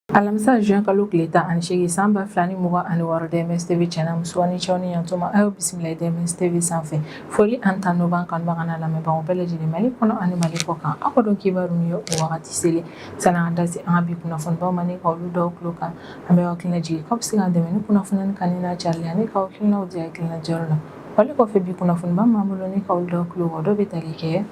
Alamisa juin kalo tile 18 san 2026 DMS TV channel musoani cɛwni yantuma ayo bisimila DMS TV sanfɛ foli an tan n'o b'an kanubaga n'a lamɛnbagaw bɛɛ lajɛlen Mali kɔnɔ ani Mali kɔ kan aw ka dɔn kibaru min ye o wagati selen san'an ka da se an ka bi kunnafonibaw ma ni ka olu dɔw tulo kan an bɛ hakilina jigin k'aw bɛ se k'an dɛmɛ ni kunnafoni kan n'a carili ani ka hakilinaw di hakilina jɔyɔrɔ la wale kɔfɛ bi kunnafoniba m'an bolo ni ka olu dɔw tulo kan dɔw bɛ tali kɛ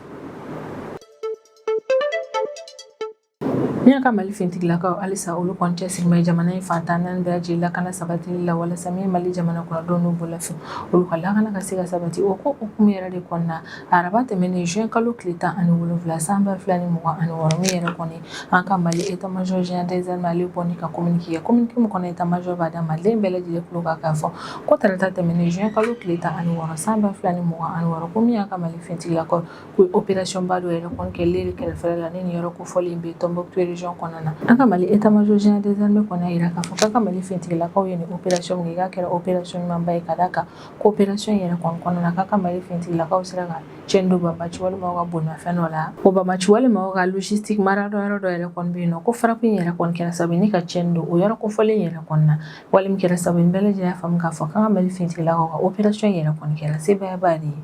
Miaka Mali fintigilakaw halisa olu kɔni cɛsirilen jamana in fantan naani bɛɛ lajɛlen lakana sabatili la walasa min Mali jamana kɔnɔdenw n'u bolofɛn olu ka lakana ka se ka sabati o ko hukumu yɛrɛ de kɔnɔna araba tɛmɛnen juin kalo tile 17 san 2026 min yɛrɛ kɔni an ka Mali état-major général des armées ale bɔ ni ka communiqué min kɔnɔ état-major b'a da maliden bɛɛ lajɛlen tulo kan k'a fɔ ko tarata tɛmɛnen juin kalo tile 16 san 2026 ko min y'an ka Mali fintigilakaw ko opération ba dɔ yɛrɛ kɔni kɛ Lere kɛrɛfɛla la ni nin yɔrɔ kofɔlen bɛ Tombouctou région kɔnɔna an ka Mali état-major général des armées kɔni y'a yira k'a fɔ k'a ka Mali fintigilakaw ye nin opération min kɛ k'a kɛra opération ɲumanba ye ka d'a kan ko opération yɛrɛ kɔnɔna k'a ka Mali fintigilakaw sera ka tiɲɛ don Banbaci walima ka bolimafɛn dɔ la o Banbaci walima ka logistique mara yɔrɔ dɔ yɛrɛ kɔni bɛ yen nɔ ko farako in yɛrɛ kɔni kɛra sababu ni ka tiɲɛ don o yɔrɔ kofɔlen yɛrɛ kɔnɔna wali min kɛra sababu bɛɛ lajɛlen y'a faamu k'a fɔ k'an ka Mali fintigilakaw ka opération yɛrɛ kɔni kɛra sebayaba de ye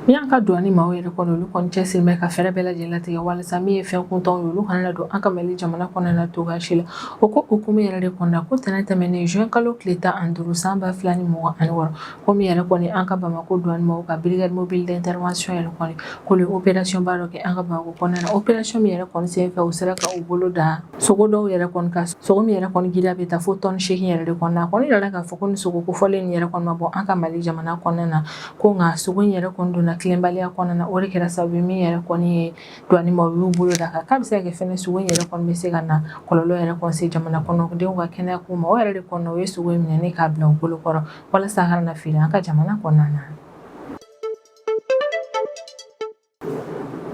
Min ka douane maaw yɛrɛ kɔnɔ olu kɔni cɛsirilen ka fɛɛrɛ bɛɛ lajɛlen latigɛ walasa min ye fɛn kuntanw ye olu kana na don an ka Mali jamana kɔnɔna cogoya si la o ko hukumu yɛrɛ de kɔnɔna ko tɛnɛ tɛmɛnen juin kalo tile 15 san 2026 ko min yɛrɛ kɔni an ka Bamako douane maaw ka brigade mobile d'intervention yɛrɛ kɔni ko le opération ba dɔ kɛ an ka Bamako kɔnɔna na opération min yɛrɛ kɔni senfɛ u sera ka u bolo da sogo dɔw yɛrɛ kɔni ka sogo min yɛrɛ kɔni giriya bɛ taa fo tonne 8 yɛrɛ de kɔnɔna kɔni yɛrɛ k'a fɔ ko ni sogo kofɔlen yɛrɛ kɔni ma bɔ an ka Mali jamana kɔnɔna na ko nka sogo in yɛrɛ kɔni donna tilenbaliya kɔnɔna o de kɛra sababu min yɛrɛ kɔni ye douane maaw y'u bolo da kan k'a bɛ se ka kɛ fɛnɛ sogo in yɛrɛ kɔni bɛ se ka na kɔlɔlɔ yɛrɛ kɔni se jamana kɔnɔdenw ka kɛnɛya ko ma o yɛrɛ de kɔnɔna o ye sogo in minɛ k'a bila u bolo kɔrɔ walasa a kana na feere an ka jamana kɔnɔna na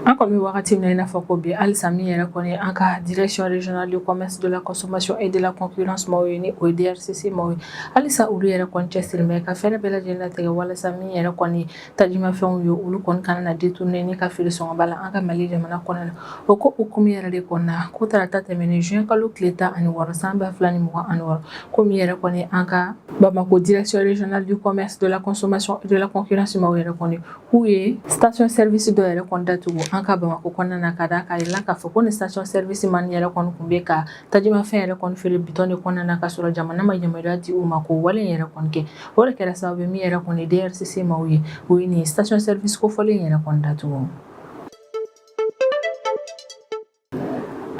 an kɔni bɛ wagati min na i n'a fɔ ko bi halisa min yɛrɛ kɔni an ka direction régionale du commerce de la consommation et de la concurrence maaw ye ni o ye DRCC maaw ye halisa olu yɛrɛ kɔni cɛsirilen ka fɛɛrɛ bɛɛ lajɛlen latigɛ walasa min yɛrɛ kɔni tajimafɛnw ye olu kɔni kana na détourner ni ka feere sɔngɔba la an ka Mali jamana kɔnɔna na o ko hukumu yɛrɛ de kɔnɔna ko tarata tɛmɛnen juin kalo tile 16 san 2026 ko min yɛrɛ kɔni an ka Bamako direction régionale du commerce de la consommation et de la concurrence maaw yɛrɛ kɔni k'u ye station service dɔ yɛrɛ kɔni datugu an ka Bamako kɔnɔna na ka d'a kan yɛlɛ k'a fɔ ko ni station service man yɛrɛ kɔni tun bɛ ka tajimafɛn yɛrɛ kɔni feere bitɔn de kɔnɔna na ka sɔrɔ jamana ma yamaruya di u ma ko wale yɛrɛ kɔni kɛ o de kɛra sababu min yɛrɛ kɔni DRCC maaw ye o ye nin station service kofɔlen yɛrɛ kɔni datugu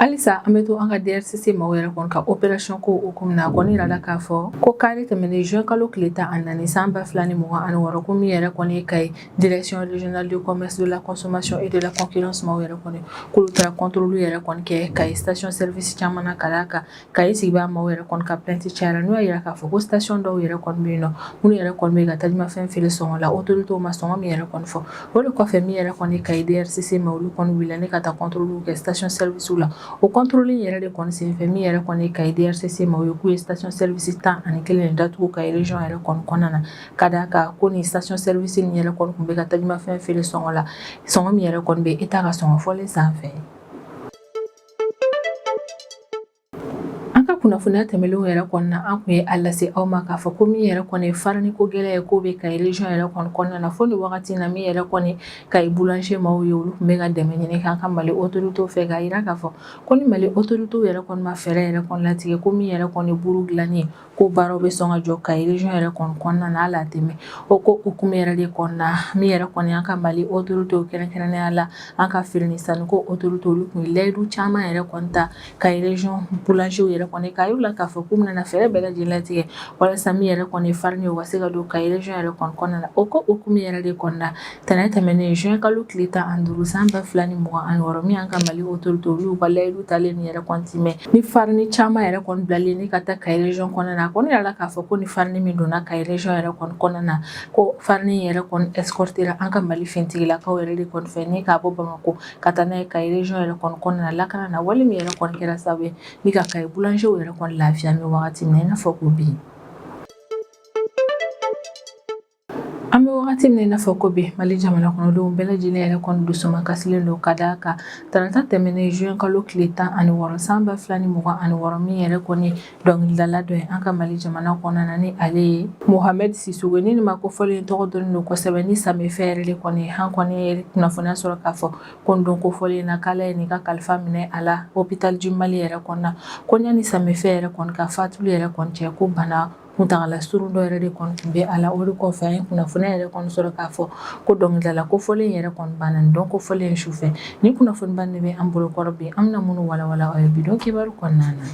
halisa an bɛ to an ka DRCC maaw yɛrɛ kɔni ka opération ko hukumu na a kɔni yirala k'a fɔ ko kari tɛmɛnen juin kalo tile 14 san 2026 ko min yɛrɛ kɔni ye Kayi direction régionale du commerce de la consommation et de la concurrence maaw yɛrɛ kɔni k'olu taara contrôle yɛrɛ kɔni kɛ Kayi station service caman na ka d'a kan Kayi sigibaa maaw yɛrɛ kɔni ka plainte cayara n'o y'a yira k'a fɔ ko station dɔw yɛrɛ kɔni bɛ yen nɔ minnu yɛrɛ kɔni bɛ ka tajimafɛn feere sɔngɔ la autorités ma sɔngɔ min yɛrɛ kɔni fɔ o de kɔfɛ min yɛrɛ kɔni Kayi DRCC ma olu kɔni wulila ne ka taa contrôle kɛ station service la o contrôle yɛrɛ de kɔni senfɛ min yɛrɛ kɔni Kayi DRCC ma o ye k'u ye station service 11 de datugu Kayi région yɛrɛ kɔni kɔnɔna na ka d'a kan ko nin station service nin yɛrɛ kɔni tun bɛ ka tajimafɛn feere sɔngɔ la sɔngɔ min yɛrɛ kɔni bɛ état ka sɔngɔ fɔlen sanfɛ an ka kunnafoniya tɛmɛlenw yɛrɛ kɔnɔna an kun ye a lase aw ma k'a fɔ ko min yɛrɛ kɔni ye farani ko gɛlɛya ye k'o bɛ Kayi région yɛrɛ kɔni kɔnɔna na fo ni wagati na min yɛrɛ kɔni Kayi boulanger maaw ye olu tun bɛ ka dɛmɛ ɲini k'an ka Mali autorités fɛ k'a yira k'a fɔ ko ni Mali autorités yɛrɛ kɔni ma fɛɛrɛ yɛrɛ kɔni latigɛ ko min yɛrɛ kɔni buru dilanni ye ko baaraw bɛ sɔn ka jɔ Kayi région yɛrɛ kɔni kɔnɔna na hali a tɛmɛ o ko hukumu yɛrɛ de kɔnɔna min yɛrɛ kɔni an ka Mali autorités kɛrɛnkɛrɛnnenya la an ka feere ni sannuko autorités olu tun ye layidu caman yɛrɛ kɔni ta Kayi région boulanger yɛrɛ kɔni k'a yir'u la k'a fɔ k'u bɛna fɛɛrɛ bɛɛ lajɛlen latigɛ walasa min yɛrɛ kɔni ye farine o ka se ka don Kayi région yɛrɛ kɔni kɔnɔna na o ko hukumu yɛrɛ de kɔnɔna tɛnɛ tɛmɛnen juin kalo tile 15 san 2026 min an ka Mali autorités olu y'u ka layidu talen ni yɛrɛ kɔni timɛ ni farine caman yɛrɛ kɔni bilalen ni ka taa Kayi région kɔnɔna na a kɔni yirala k'a fɔ ko ni farine min donna Kayi région yɛrɛ kɔni kɔnɔna na ko farine yɛrɛ kɔni escortera an ka Mali fintigilakaw yɛrɛ de kɔni fɛ ni k'a bɔ Bamako ka taa n'a ye Kayi région yɛrɛ kɔni kɔnɔna na lakana na wale min yɛrɛ kɔni kɛra sababu ye ni ka Kayi boulanger yɛrɛ kɔni lafiya min wagati min na i n'a fɔ ko bi An bɛ wagati min na i n'a fɔ ko bi Mali jamana kɔnɔdenw bɛɛ lajɛlen yɛrɛ kɔni dusuma kasilen don ka d'a kan tarata tɛmɛnen juin kalo tile 16 san 2026 min yɛrɛ kɔni dɔnkilidala dɔ ye an ka Mali jamana kɔnɔna ni ale ye Mohamed Sissoco ni nin ma kofɔlen tɔgɔ dɔnnen don kosɛbɛ ni samefɛ yɛrɛ de kɔni an kɔni ye kunnafoniya sɔrɔ k'a fɔ ko nin don kofɔlen na k'ala ye nin ka kalifa minɛ a la hôpital du Mali yɛrɛ kɔnɔna ko ɲani samefɛ yɛrɛ kɔni ka fatuli yɛrɛ kɔni cɛ ko bana kuntagala surun dɔ yɛrɛ de kɔni tun bɛ a la o de kɔfɛ an ye kunnafoniya yɛrɛ kɔni sɔrɔ k'a fɔ ko dɔnkilidala kofɔlen yɛrɛ kɔni banna nin dɔn kofɔlen sufɛ ni kunnafoniba de bɛ an bolo kɔrɔ bi an bɛna minnu walawala aw ye bidon kibaru kɔnɔna na.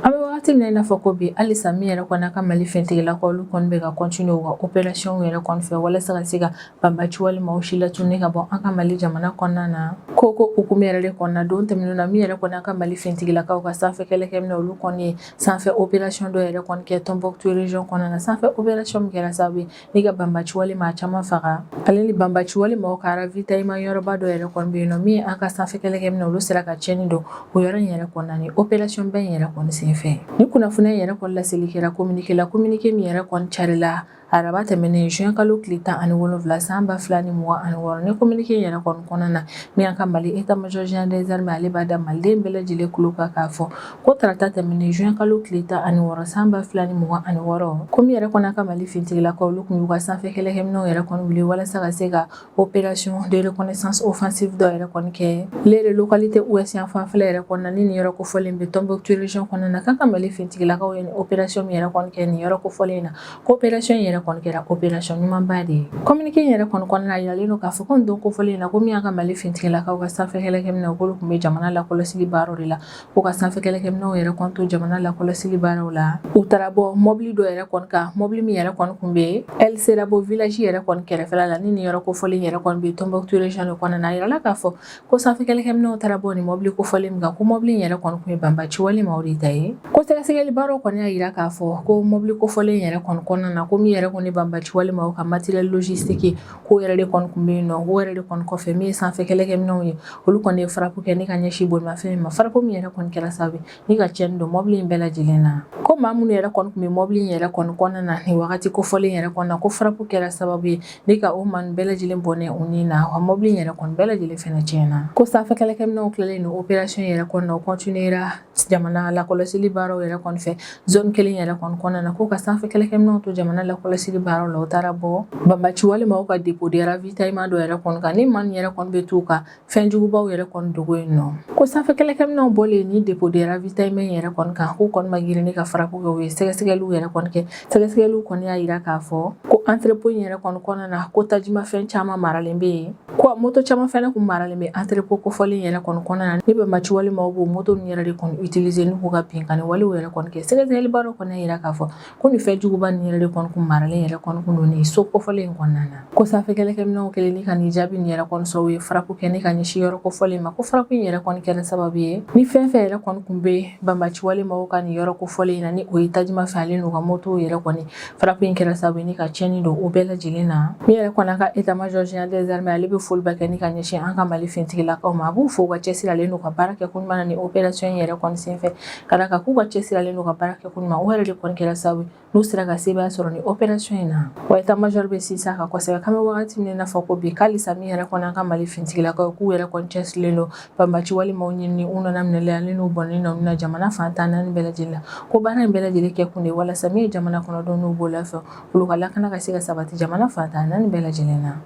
An bɛ wagati min na i n'a fɔ ko bi halisa min yɛrɛ kɔni ka Mali fintigilakaw olu kɔni bɛ ka continuer u ka opération yɛrɛ kɔni fɛ walasa ka se ka banbaci walima o si latunu ka bɔ an ka Mali jamana kɔnɔna na ko hukumu yɛrɛ de kɔnɔna don tɛmɛnen na min yɛrɛ kɔni ka Mali fintigilakaw ka sanfɛ kɛlɛkɛminɛ olu kɔni ye sanfɛ opération dɔ yɛrɛ kɔni kɛ Tombouctou région kɔnɔna na sanfɛ opération min kɛra sababu ye ni ka banbaci walima a caman faga ale ni banbaci walima o ka ravitaillement yɔrɔba dɔ yɛrɛ kɔni bɛ yen nɔ min an ka sanfɛ kɛlɛkɛminɛ olu sera ka tiɲɛni don o yɔrɔ in yɛrɛ kɔnɔna ni opération bɛɛ in yɛrɛ kɔni senfɛ ni kunnafoniya yɛrɛ kɔni laseli kɛra communiqué min yɛrɛ kɔni carila araba tɛmɛnen juin kalo tile 17 san 2026 ni communiqué yɛrɛ kɔni kɔnɔna na min an ka Mali état-major général des armées ale b'a da maliden bɛɛ lajɛlen kulo kan k'a fɔ ko tarata tɛmɛnen juin kalo tile 16 san 2026 ko min yɛrɛ kɔni ka Mali fintigilakaw olu kun y'u ka sanfɛ kɛlɛkɛminɛw yɛrɛ kɔni wuli walasa ka se ka opération de reconnaissance offensive dɔ yɛrɛ kɔni kɛ les localités ouest yan fanfɛla yɛrɛ kɔnɔna ni nin yɔrɔ kofɔlen bɛ Tombouctou région kɔnɔna na ka Mali fintigilakaw ye opération min yɛrɛ kɔni kɛ nin yɔrɔ kofɔlen na ko opération yɛrɛ kɔni kɛra opération ɲumanba de ye communiqué yɛrɛ kɔni kɔnɔna yiralen don k'a fɔ ko nin don kofɔlen na ko min ka Mali fintigilakaw ka sanfɛ kɛlɛkɛminɛw k'olu kun bɛ jamana lakɔlɔsili baaraw de la ko ka sanfɛ kɛlɛkɛminɛw yɛrɛ kɔni to jamana lakɔlɔsili baaraw la u taara bɔ mobili dɔ yɛrɛ kɔni kan mobili min yɛrɛ kɔni kun bɛ El Serabo village yɛrɛ kɔni kɛrɛfɛla la ni nin yɔrɔ kofɔlen yɛrɛ kɔni bɛ Tombouctou région de kɔnɔna na yirala k'a fɔ ko sanfɛ kɛlɛkɛminɛw taara bɔ ni mobili kofɔlen min kan ko mobili yɛrɛ kɔni kun ye banbaci walima o de ta ye ko sɛgɛsɛgɛli baaraw kɔni y'a yira k'a fɔ ko mobili kofɔlen yɛrɛ kɔni kɔnɔna na ko min yɛrɛ kɔni banbaci walima o ka matériel logistique ko yɛrɛ de kɔni kun bɛ yen nɔ o yɛrɛ de kɔni kɔfɛ min ye sanfɛ kɛlɛkɛminɛw ye olu kɔni ye frappe kɛ ni ka ɲɛsin bolimafɛn min ma frappe min yɛrɛ kɔni kɛra sababu ni ka tiɲɛni don mobili in bɛɛ lajɛlen na ko maa minnu yɛrɛ kɔni kun bɛ mobili in yɛrɛ kɔni kɔnɔna na nin wagati kofɔlen yɛrɛ kɔnɔna ko frappe kɛra sababu ye ni ka o maa bɛɛ lajɛlen bɔnɛ u ni na wa mobili in yɛrɛ kɔni bɛɛ lajɛlen fɛnɛ tiɲɛna ko sanfɛ kɛlɛkɛminɛw tilalen don opération yɛrɛ kɔnɔna o continuera jamana lakɔlɔsili baaraw yɛrɛ kɔni fɛ zone kelen yɛrɛ kɔni kɔnɔna na ko ka sanfɛ kɛlɛkɛminɛw to jamana lakɔlɔsili baaraw la o taara bɔ banbaci walima o ka dépôt de ravitaillement dɔ yɛrɛ kɔni kan ni maa min yɛrɛ kɔni bɛ t'u ka fɛnjugubaw yɛrɛ kɔni dogo yen nɔ ko sanfɛ kɛlɛkɛminɛw bɔlen ni dépôt de ravitaillement yɛrɛ kɔni kan k'u kɔni ma girin ni ka frappe kɛ u ye sɛgɛsɛgɛliw yɛrɛ kɔni kɛ sɛgɛsɛgɛliw kɔni y'a yira k'a fɔ ko entrepôt in yɛrɛ kɔni kɔnɔna na ko tajimafɛn caman maralen bɛ yen ko moto caman fɛnɛ kun maralen bɛ entrepôt kofɔlen yɛrɛ kɔni kɔnɔna na ni banbaci walima o b'o moto ninnu yɛrɛ de kɔni utiliser ni k'u ka binkani walew yɛrɛ kɔni kɛ sɛgɛsɛgɛli baaraw kɔni y'a yira k'a fɔ ko nin fɛnjuguba ninnu yɛrɛ de kɔni kun maralen yɛrɛ kɔni kun don nin so kofɔlen in kɔnɔna na ko sanfɛ kɛlɛkɛminɛw kelen ni ka nin jaabi nin yɛrɛ kɔni sɔrɔ u ye frappe kɛ ni ka ɲɛsin yɔrɔ kofɔlen ma ko frappe in yɛrɛ kɔni kɛra sababu ye ni fɛn fɛn yɛrɛ kɔni kun bɛ banbaci walima o ka nin yɔrɔ kofɔlen in na ni o ye tajimafɛn ale n'u ka moto yɛrɛ kɔni frappe in kɛra sababu ye ni ka tiɲɛni don o bɛɛ lajɛlen na min yɛrɛ kɔni an ka état-major général des armées ale bɛ foliba kɛ ni ka ɲɛsin an ka Mali fintigilakaw ma a b'u fo u ka cɛsirilen n'u ka baara kɛ ko ɲuman na ni opération in yɛrɛ kɔni senfɛ ka d'a kan k'u ka cɛsirilen n'u ka baara kɛ ko ɲuman o yɛrɛ de kɔni kɛra sababu ye n'u sera ka sebaya sɔrɔ ni opération in na wa état-major bɛ sinsin a kan kosɛbɛ k'an bɛ wagati min na i n'a fɔ ko bi k'halisa min yɛrɛ kɔni an ka Mali fintigilakaw k'u yɛrɛ kɔni cɛsirilen don banbaci walimaw ɲinini u nana minɛlen ale n'u bɔnɛlen don na jamana fan 14 bɛɛ lajɛlen la ko baara in bɛɛ lajɛlen kɛ kun de walasa min ye jamana kɔnɔdenw n'u b'o la fɛ olu ka lakana ka se ka sabati jamana fan 14 bɛɛ lajɛlen na.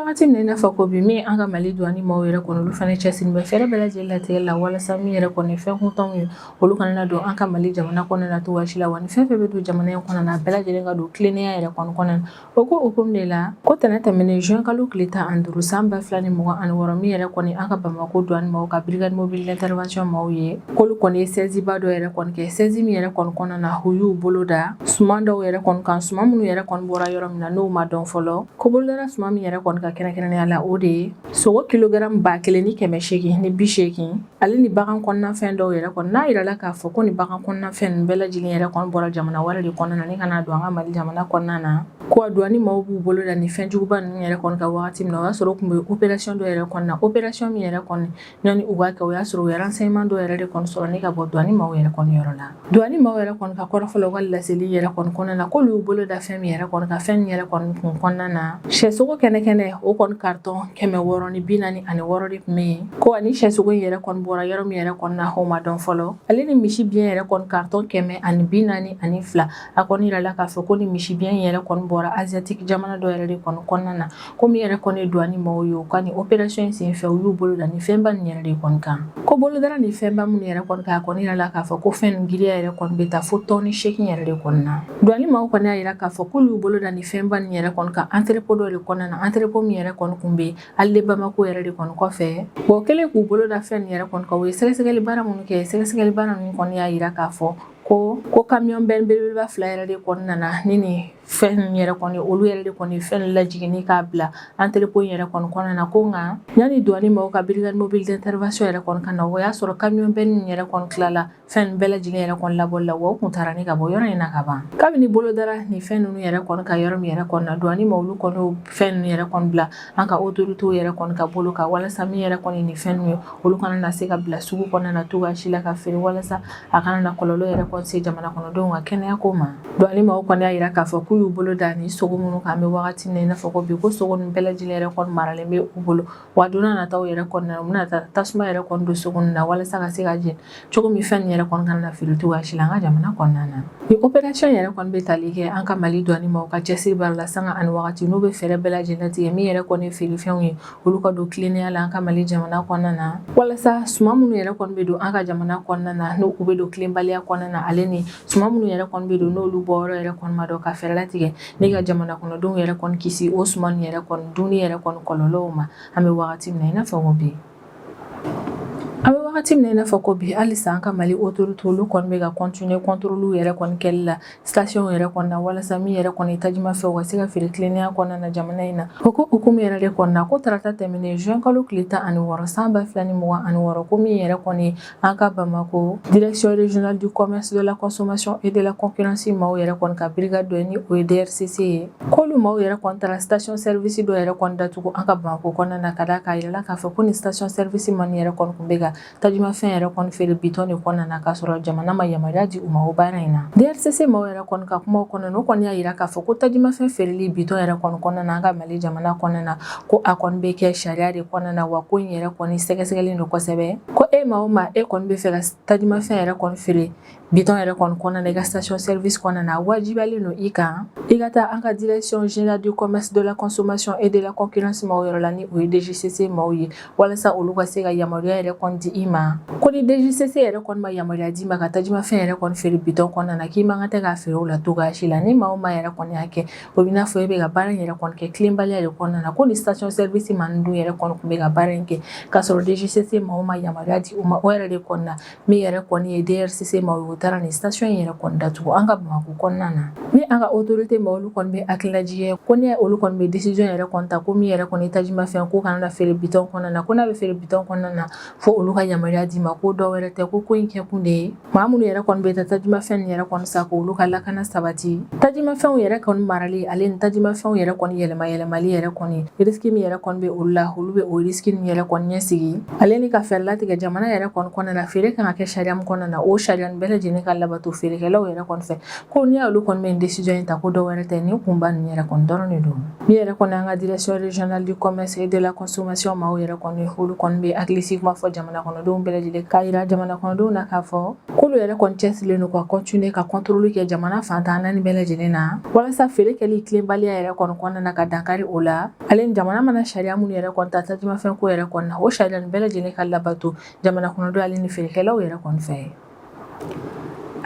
Wagati min na i n'a fɔ ko bi min an ka Mali douane maaw yɛrɛ kɔni olu fana cɛsirilen bɛ fɛɛrɛ bɛɛ lajɛlen latigɛ la walasa min yɛrɛ kɔni fɛn kuntanw ye olu kana na don an ka Mali jamana kɔnɔna na cogoya si la wa ni fɛn fɛn bɛ don jamana in kɔnɔna na a bɛɛ lajɛlen ka don tilennenya yɛrɛ kɔni kɔnɔna na o ko hukumu de la ko tɛnɛ tɛmɛnen juin kalo tile 15 san 2026 min yɛrɛ kɔni an ka Bamako douane maaw ka brigade mobile d'intervention maaw ye k'olu kɔni ye saisiba dɔ yɛrɛ kɔni kɛ saisi min yɛrɛ kɔni kɔnɔna na u y'u bolo da suman dɔw yɛrɛ kɔni kan suman minnu yɛrɛ kɔni bɔra yɔrɔ min na n'o ma dɔn fɔlɔ ko bolodala suman min yɛrɛ kɔni ka kɛnɛ kɛrɛnkɛrɛnnenya la o de ye sogo kilogramme 1,800 ni 80 ale ni bagan kɔnɔnafɛn dɔw yɛrɛ kɔnɔ n'a yirala k'a fɔ ko ni bagan kɔnɔnafɛn ninnu bɛɛ lajɛlen yɛrɛ kɔnɔ bɔra jamana wɛrɛ de kɔnɔna na ni kana don an ka Mali jamana kɔnɔna na ko a douane maaw b'u bolo da ni fɛnjuguba ninnu yɛrɛ kɔnɔ ka wagati min na o y'a sɔrɔ o tun bɛ opération dɔ yɛrɛ kɔnɔna opération min yɛrɛ kɔnɔ yani u b'a kɛ o y'a sɔrɔ u ye renseignement dɔ yɛrɛ de kɔnɔ sɔrɔ ne ka bɔ douane maaw yɛrɛ kɔnɔ yɔrɔ la douane maaw yɛrɛ kɔnɔ ka kɔrɔ fɔlɔ u ka laseli yɛrɛ kɔnɔ kɔnɔna na k'olu y'u bolo da fɛn min yɛrɛ kɔnɔ ka fɛn min yɛrɛ kɔnɔ kun kɔnɔna na sɛsogo kɛnɛ o kɔnɔ carton 646 de tun bɛ yen ko ani sɛsogo in yɛrɛ kɔnɔ bɔra yɔrɔ min yɛrɛ kɔnɔna o ma dɔn fɔlɔ ale ni misi biɲɛ yɛrɛ kɔnɔ carton 142 a kɔni yirala k'a fɔ ko ni misi biɲɛ in yɛrɛ kɔnɔ bɔra asiatique jamana dɔ yɛrɛ de kɔnɔ kɔnɔna na ko min yɛrɛ kɔni ye douane maaw ye o ka ni opération in senfɛ u y'u bolo da ni fɛnba nin yɛrɛ de kɔni kan ko bolodara ni fɛnba minnu yɛrɛ kɔni kan a kɔni yirala k'a fɔ ko fɛn nin giriya yɛrɛ kɔni bɛ taa fo tɔni 8 yɛrɛ de kɔni na douane maaw kɔni y'a yira k'a fɔ k'olu y'u bolo da ni fɛnba nin yɛrɛ kɔni kan entrepôt dɔ de kɔnɔna na entrepôt min yɛrɛ kɔni kun bɛ ale Bamako yɛrɛ de kɔni kɔfɛ o kɛlen k'u bolo da fɛn nin yɛrɛ kɔni kan u ye sɛgɛsɛgɛli baara minnu kɛ sɛgɛsɛgɛli baara ninnu kɔni y'a yira k'a fɔ ko camion belebeleba 2 yɛrɛ de kɔnɔna na ni fɛn yɛrɛ kɔni olu yɛrɛ de kɔni fɛn lajigini k'a bila entrepôt yɛrɛ kɔni kɔnɔna na ko nka yani douane maaw ka brigade mobile d'intervention yɛrɛ kɔni ka na o y'a sɔrɔ camion bɛɛ yɛrɛ kɔni tilala fɛn bɛɛ lajɛlen yɛrɛ kɔni labɔli la wa u kun taara ni ka bɔ yɔrɔ in na ka ban kabini bolodara ni fɛn ninnu yɛrɛ kɔni ka yɔrɔ min yɛrɛ kɔni na douane maaw olu kɔni fɛn ninnu yɛrɛ kɔni bila an ka autorités yɛrɛ kɔni ka bolo kan walasa min yɛrɛ kɔni ni fɛn ninnu olu kana na se ka bila sugu kɔnɔna na cogoya si la ka feere walasa a kana na kɔlɔlɔ yɛrɛ kɔni se jamana kɔnɔdenw ka kɛnɛya ko ma douane maaw kɔni y'a yira k'a fɔ k'u y'u bolo da ni sogo minnu kan bɛ wagati min na i n'a fɔ ko bi ko sogo ninnu bɛɛ lajɛlen yɛrɛ kɔni maralen bɛ u bolo wa don n'a nataw yɛrɛ kɔnɔna na u bɛna taa tasuma yɛrɛ kɔni don sogo ninnu na walasa ka se ka jeni cogo min fɛn yɛrɛ kɔni kana na feere cogoya si la an ka jamana kɔnɔna na ni opération yɛrɛ kɔni bɛ tali kɛ an ka Mali douane maaw ka cɛsiri b'a la sanga ani wagati n'u bɛ fɛɛrɛ bɛɛ lajɛlen tigɛ min yɛrɛ kɔni ye feerefɛnw ye olu ka don tilennenya la an ka Mali jamana kɔnɔna na walasa suma minnu yɛrɛ kɔni bɛ don an ka jamana kɔnɔna na n'u bɛ don tilenbaliya kɔnɔna na ale ni suma minnu yɛrɛ kɔni bɛ don n'olu bɔyɔrɔ yɛrɛ kɔni ma dɔn ka fɛɛrɛ latigɛ ne ka jamana kɔnɔdenw yɛrɛ kɔni kisi o suma nin yɛrɛ kɔni dunni yɛrɛ kɔni kɔlɔlɔw ma an bɛ wagati min na i n'a fɔ ko bi an bɛ wagati min na i n'a fɔ ko bi halisa an ka Mali autorités olu kɔni bɛ ka continuer contrôle yɛrɛ kɔni kɛli la station yɛrɛ kɔni na walasa min yɛrɛ kɔni tajimafɛnw ka se ka feere tilennenya kɔnɔna na jamana in na o ko hukumu yɛrɛ de kɔni na ko tarata tɛmɛnen juin kalo tile 16 san 2026 ko min yɛrɛ kɔni an ka Bamako direction régionale du commerce de la consommation et de la concurrence maaw yɛrɛ kɔni ka brigade dɔ ni o ye DRCC ye k'olu maaw yɛrɛ kɔni taara station service dɔ yɛrɛ kɔni datugu an ka Bamako kɔnɔna na ka da k'a yirala k'a fɔ ko ni station service man yɛrɛ kɔni kun bɛ ka tajimafɛn yɛrɛ kɔni feere bitɔn de kɔnɔna na k'a sɔrɔ jamana ma yamaruya di u ma o baara in na DRCC maaw yɛrɛ kɔni ka kumaw kɔnɔ n'o kɔni y'a yira k'a fɔ ko tajimafɛn feereli bitɔn yɛrɛ kɔni kɔnɔna na an ka Mali jamana kɔnɔna na ko a kɔni bɛ kɛ sariya de kɔnɔna na wa ko in yɛrɛ kɔni sɛgɛsɛgɛlen don kosɛbɛ ko e maa o maa e kɔni bɛ fɛ ka tajimafɛn yɛrɛ kɔni feere bitɔn yɛrɛ kɔni kɔnɔna na i ka station service kɔnɔna na wajibiyalen don i kan i ka taa an ka direction générale du commerce de la consommation et de la concurrence maaw yɔrɔ la ni o ye DGCC maaw ye walasa olu ka se ka yamaruya yɛrɛ kɔni di i ma ko ni DGCC yɛrɛ kɔni ma yamaruya d'i ma ka tajimafɛn yɛrɛ kɔni feere bitɔn kɔnɔna na k'i man kan tɛ k'a feere o la cogoya si la ni maa o maa yɛrɛ kɔni y'a kɛ o bɛ n'a fɔ e bɛ ka baara in yɛrɛ kɔni kɛ tilenbaliya de kɔnɔna na ko ni station service maa ninnu dun yɛrɛ kɔni tun bɛ ka baara in kɛ k'a sɔrɔ DGCC maa o maa yamaruya di u ma o yɛrɛ de kɔni na min yɛrɛ kɔni ye DRCC maaw ye o taara ni station in yɛrɛ kɔni datugu an ka Bamako kɔnɔna na ni an ka autorité maaw olu kɔni bɛ hakililajigɛ ko ni olu kɔni bɛ décision yɛrɛ kɔni ta ko min yɛrɛ kɔni ye tajimafɛn ko kana na feere bitɔn kɔnɔna na ko n'a bɛ feere bitɔn kɔnɔna na fo olu ka yamaruya d'i ma ko dɔ wɛrɛ tɛ ko in kɛ kun de ye maa minnu yɛrɛ kɔni bɛ taa tajimafɛn nin yɛrɛ kɔni sa k'olu ka lakana sabati tajimafɛnw yɛrɛ kɔni marali ale ni tajimafɛnw yɛrɛ kɔni yɛlɛmali yɛrɛ kɔni risque min yɛrɛ kɔni bɛ olu la olu bɛ o risque nin yɛrɛ kɔni ɲɛsigi ale ni ka fɛɛrɛ latigɛ jamana yɛrɛ kɔni kɔnɔna na feere kan ka kɛ sariya min kɔnɔna na o sariya nin bɛɛ lajɛlen ka labato feerekɛlaw yɛrɛ kɔni fɛ ko ni olu kɔni bɛ décision in ta ko dɔ wɛrɛ tɛ ni kunba nin yɛrɛ kɔni dɔrɔn de don min yɛrɛ kɔni an ka direction régionale du commerce et de la consommation maaw yɛrɛ kɔni olu kɔni bɛ hakilisi kuma fɔ jamana kɔnɔdenw bɛɛ lajɛlen k'a yira jamana kɔnɔdenw na k'a fɔ k'olu yɛrɛ kɔni cɛsirilen don ka continuer ka contrôle kɛ jamana fantan naani bɛɛ lajɛlen na walasa feere kɛli tilenbaliya yɛrɛ kɔni kɔnɔna na ka dankari o la ale ni jamana mana sariya minnu yɛrɛ kɔni ta tajimafɛn ko yɛrɛ kɔni na o sariya nin bɛɛ lajɛlen ka labato jamana kɔnɔdenw ale ni feerekɛlaw yɛrɛ kɔni fɛ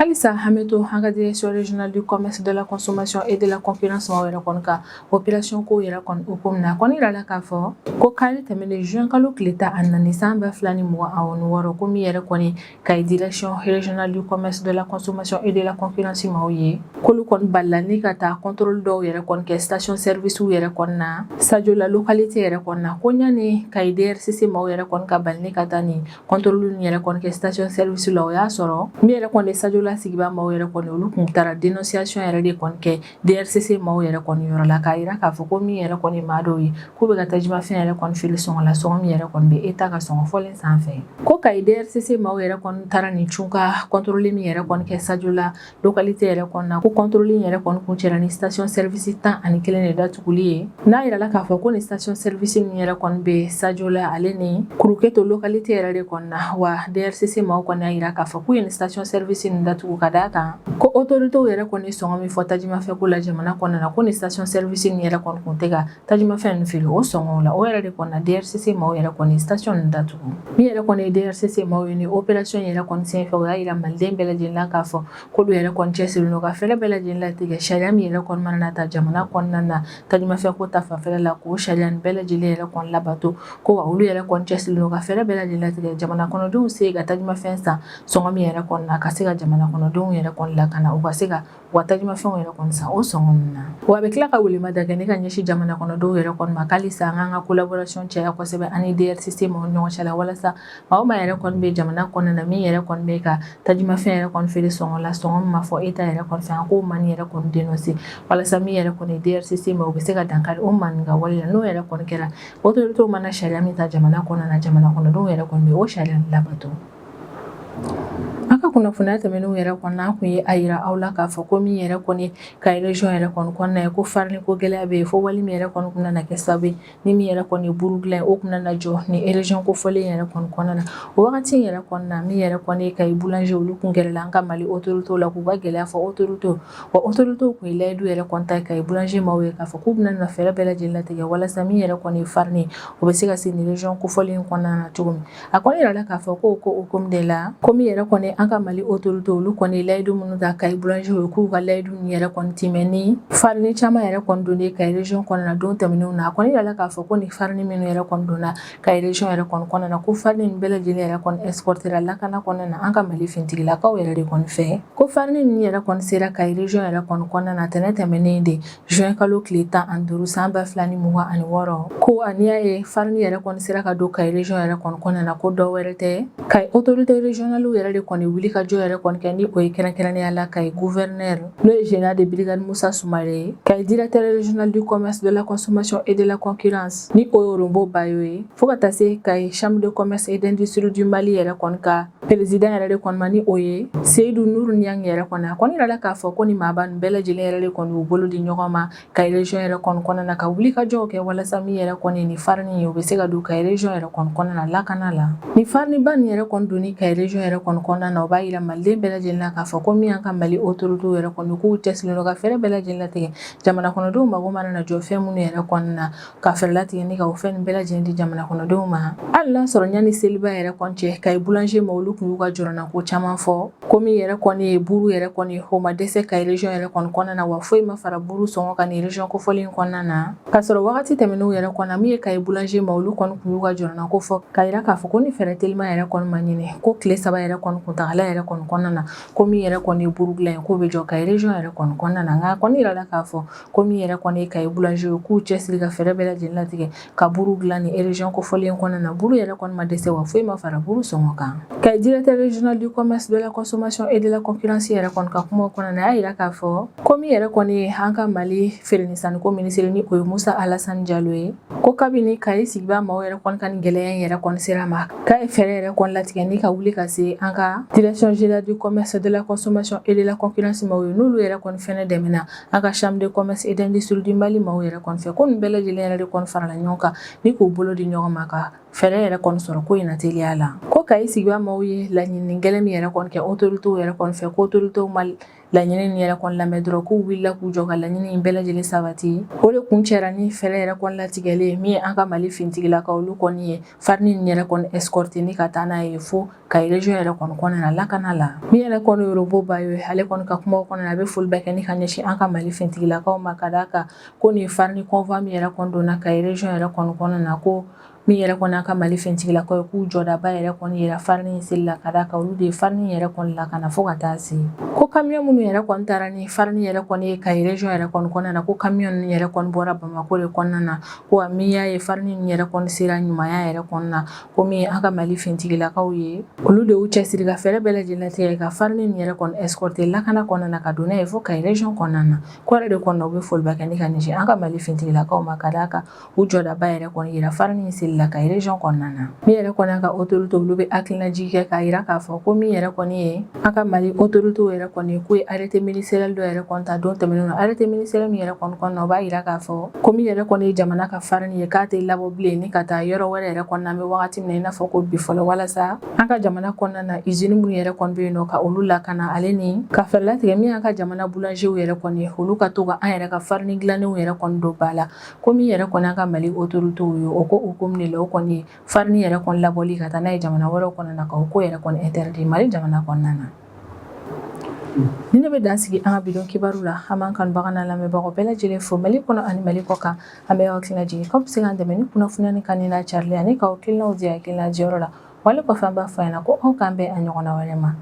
Alisa Hameto hanga direction régionale du commerce, de la consommation et de la concurrence ma wera kon ka opération ko yera kon ukomna kon ira la ka fo ko kali temene juin kalo kleta anani samba flani mo awon woro ko mi yera koni kay direction régionale du commerce, de la consommation et de la concurrence ma oye ko lu kon ballani kata contrôle do yera kon ke station service ou yera kon na sadio la localité yera kon na ko nyani kay DRCC ma yera kon ka balni kata ni contrôle ni yera kon ke station service lo ya soro mi yera kon de sadio la sigiba ma yera kon lu kun tara dénonciation yera de kon ke DRCC ma yera kon yoro la kaira ka fo ko mi yera kon ma do yi ku be gata jima fe yera kon fil son la son mi yera kon be eta ka son folen san fe ko kay DRCC ma yera kon tara ni chunka contrôler mi yera kon ke sadio la localité yera kon na ko contrôler yera kon ku cera ni station service tan ani kelen de datukuliye na yera la ka fo ko ni station service mi yera kon be sadio la aleni kuruketo localité yera de kon na wa DRCC ma kon na yera ka fo ku ni station service ni datuku kadaka ko autorité yera kon ni songo mi fo tajima fe ko la jamana kon na ko ni station service ni yera kon kuntega tajima fe ni filo o songo la o yera de kon na DRCC ma yera kon ni station ni datuku mi yera kon ni DRCC ma ni opération yera kon sen fe ya yera malden bela jinla ka fo ko do yera kon chesilu no ka fele bela jinla tige sharia mi yera kon manana ta jamana kon na tajima fe ko ta fa fele la ko sharia bela jinla yera kon labato ko wa ulu yera kon chesilu no ka fele bela jinla tige jamana kon do se ga tajima fe sa songo mi yera kon na ka se ga jamana kon do yera kon la kana o ka se ga wa tajima fe yera kon sa o songo na wa be kla ka wuli madaga ne kan yeshi jamana kon do yera kon makali sa nga collaboration che ya ko sebe ani DRCC mo nyo chala wala sa ma yera kon be jamana kon na mi yera kon be ka tajima fe yera kon fele songo la songo ma fo eta yera kon fa ko man yera kon denosi wala sa mi yera kon DRCC mo be se ga dankal o man ga wala no yera kon kera oto to mana sharia mi ta jamana kon na jamana kon do yera kon be o sharia labato aka kuna funata menu yera kon na ku yi ayira aula ka fa ko mi yera kon ka region yera kon na ko farni ko gele abe fo wali mi yera kon kuna na kesabe ni mi yera kon burugla o kuna na jo ni region ko fole yera kon na o wakati yera kon na mi yera kon kay boulanger ulu kun gele la nga mali autorité la ku ba gele fa autorité wa autorité ko ile du yera kon ta kay boulanger mawe ka fa ku na fere bela jilla te wala sami yera kon farni o be siga sin region ko fole kon na tugum akon yera la ka fa ko kom de la ko mi yera kon anga mali autorité ulu kon laydu munu da kay boulanger ko ga laydu ni yera kon timeni farni chama yera kon do ne kay region kon na don taminu na kon yera ka fa ko ni farni menu yera kon do na kay region yera kon na ko farni bela jilla yera kon exporter la kana kon na anga mali fintigi la ka yera de kon fe ko farni ni yera kon sera kay region yera kon na tenete menende de juin kalo kleta anduru samba flani muwa ani woro ko ania e farni yera kon sera ka do kay region yera kon na ko do werete kay autorité régionale yera de kon wuli ka jo yera kon ni o kena ni ala kay gouverneur le général de brigade Moussa Soumaré kay directeur régional du commerce, de la consommation et de la concurrence ni o rombo bayoe fo ka tase kay chambre de commerce et d'industrie du Mali yera kon ka président yera de kon mani oye Seydou Nour Niang yera kon ira la ka fo ko ni maban bela jile yera de kon u bolo di nyogoma kay région yera kon na ka wuli ka jo ke wala sami yera kon ni farni yo be se ga du kay région yera kon na la kanala ni farni ban yera kon do ni kay région yera kon na ba ila malde bela jile ka fo ko mi an ka mali autorité yera kon ku teslo no ka fere bela jile te jamana kon do mago na jo fe mun yera kon na ka fere la te ni ka o fe bela jile di jamana kon do ma Allah soro nyani seliba yera kon che kay boulanger mawlu ku ga jorona ko chama fo ko mi yera kon e buru yera kon homa dese kay region yera kon na wa foi ma fara buru songo kan region ko folin kon na ka soro wakati temenu yera kon mi kay boulanger mawlu kon ku ga jorona ko fo kayra ka fo ko ni fere telma yera kon manine ko kle saba yera kon ku tagala yera kon na ko mi yera kon e buru gla ko be jo kay region yera kon na nga kon ira la ka fo ko mi yera kon e kay boulanger ku chesli ga fere bela jinla tige ka buru gla ni region ko folin kon na buru yera kon ma dese wa foi ma fara buru songo kan kay directeur régional du commerce, de la consommation et de la concurrence yera kon ka kuma kon na ira ka fo ko mi yera kon e hanka mali felni san ko ministre ni ko Musa Alassane Diallo ko kabini kay sigba ma yera kon kan gele yera kon sirama kay fere yera kon latige ni ka wuli ka se anka direction générale du commerce, de la consommation et de la concurrence ma nulu yera kon fene demina aka chambre de commerce et d'industrie du Mali ma yera kon fe kon bela jile yera kon farala nyoka ni ko bolo di nyoma ka fere yera kon soro ko ina teliala ko kay sigba ma la nyini ngele mi yera kon ke autorité yera kon fe ko autorité mal laɲini nin yɛrɛ kɔni lamɛn dɔrɔn k'u wulila k'u jɔ ka laɲini in bɛɛ lajɛlen sabati. O de kun cɛra ni fɛlɛ yɛrɛ kɔni latigɛlen min ye an ka Mali fintigilakaw olu kɔni ye farine nin yɛrɛ kɔni escorter ni ka taa n'a ye fo Kayi région yɛrɛ kɔni kɔnɔna lakana la. Min yɛrɛ kɔni ye Robo Bayo ye ale kɔni ka kumaw kɔnɔna a bɛ foli bɛɛ kɛ ni ka ɲɛsin an ka Mali fintigilakaw ma ka d'a kan ko nin farine convoi min yɛrɛ kɔni donna Kayi région yɛrɛ kɔni kɔnɔna na ko min yɛrɛ kɔni an ka Mali fintigilakaw ye k'u jɔdaba yɛrɛ kɔni yira farine in seli la ka d'a kan olu de ye farine yɛrɛ kɔni lakana fo ka taa se ko camion minnu yɛrɛ kɔni taara ni farine yɛrɛ kɔni ye Kayi région yɛrɛ kɔni kɔnɔna na ko camion ninnu yɛrɛ kɔni bɔra Bamako de kɔnɔna na ko min y'a ye farine ninnu yɛrɛ kɔni sera ɲumanya yɛrɛ kɔnɔna na ko min ye an ka Mali fintigilakaw ye olu de y'u cɛsiri ka fɛɛrɛ bɛɛ lajɛlen tigɛ ka farine ninnu yɛrɛ kɔni escorter lakana kɔnɔna na ka don n'a ye fo Kayi région kɔnɔna na ko yɛrɛ de kɔni u bɛ foliba kɛ ni ka ɲɛsin an ka Mali fintigilakaw ma ka d'a kan u jɔdaba yɛrɛ kɔni yira farine in seli la Kayi région kɔnɔna na min yɛrɛ kɔni an ka autorité olu bɛ hakilinaji kɛ k'a yira k'a fɔ ko min yɛrɛ kɔni ye an ka Mali autorité yɛrɛ kɔni k'u ye arrêté ministériel dɔ yɛrɛ kɔni ta don tɛmɛnen na arrêté ministériel min yɛrɛ kɔni kɔnɔna o b'a yira k'a fɔ ko min yɛrɛ kɔni ye jamana ka farine ye k'a tɛ labɔ bilen ni ka taa yɔrɔ wɛrɛ yɛrɛ kɔnɔna an bɛ wagati min na i n'a fɔ ko bi fɔlɔ walasa an ka jamana kɔnɔna na usine minnu yɛrɛ kɔni bɛ yen nɔ ka olu lakana ale ni ka fɛɛrɛ latigɛ min y'an ka jamana boulanger yɛrɛ kɔni ye olu ka to ka an yɛrɛ ka farine dilannenw yɛrɛ kɔni don ba la ko min yɛrɛ kɔni an ka Mali autorité ye o ko o ko min la o kɔni ye farine yɛrɛ kɔni labɔli ka taa n'a ye jamana wɛrɛw kɔnɔna na ka o ko yɛrɛ kɔni interdit Mali jamana kɔnɔna na. Ni ne bɛ dan sigi an ka bidon kibaru la an b'an kanubaga n'a lamɛnbagaw bɛɛ lajɛlen fo Mali kɔnɔ ani Mali kɔ kan an bɛ hakilina jigin k'aw bɛ se k'an dɛmɛ ni kunnafoniya ni kan ni n'a carili ani k'aw hakilinaw di hakilina diyɔrɔ la wale kɔfɛ an b'a fɔ a ɲɛna ko aw k'an bɛn a ɲɔgɔnna wɛrɛ ma.